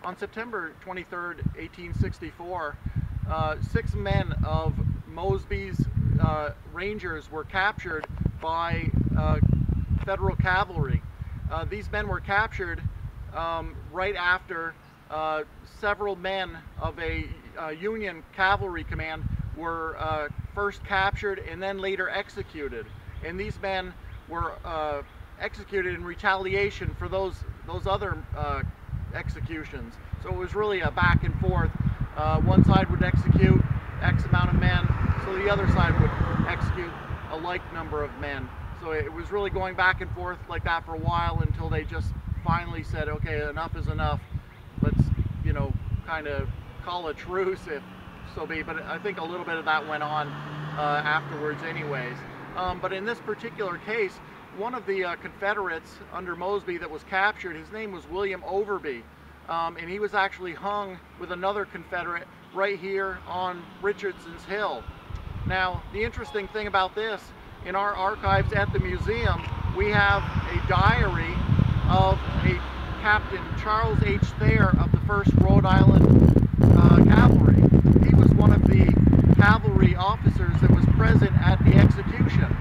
On September 23rd, 1864, 6 men of Mosby's Rangers were captured by federal cavalry. These men were captured right after several men of a Union cavalry command were first captured and then later executed. And these men were executed in retaliation for those other executions. So it was really a back and forth. One side would execute X amount of men, so the other side would execute a like number of men. So it was really going back and forth like that for a while until they just finally said, okay, enough is enough. Let's, you know, kind of call a truce if so be. But I think a little bit of that went on afterwards anyways. But in this particular case, one of the Confederates under Mosby that was captured, his name was William Overby. And he was actually hung with another Confederate right here on Richardson's Hill. Now, the interesting thing about this, in our archives at the museum, we have a diary of a Captain Charles H. Thayer of the 1st Rhode Island Cavalry. He was one of the cavalry officers that was present at the execution.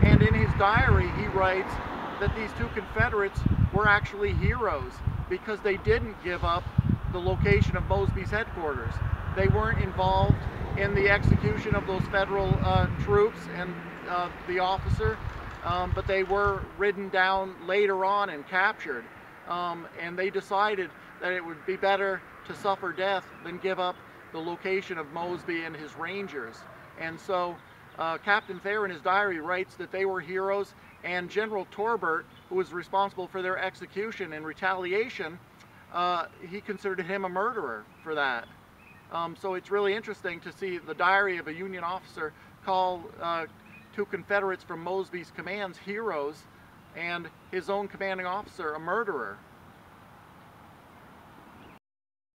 And in his diary, he writes that these 2 Confederates were actually heroes because they didn't give up the location of Mosby's headquarters. They weren't involved in the execution of those federal troops and the officer, but they were ridden down later on and captured. And they decided that it would be better to suffer death than give up the location of Mosby and his Rangers. And so Captain Thayer in his diary writes that they were heroes, and General Torbert, who was responsible for their execution in retaliation, he considered him a murderer for that. So it's really interesting to see the diary of a Union officer call 2 Confederates from Mosby's commands heroes and his own commanding officer a murderer.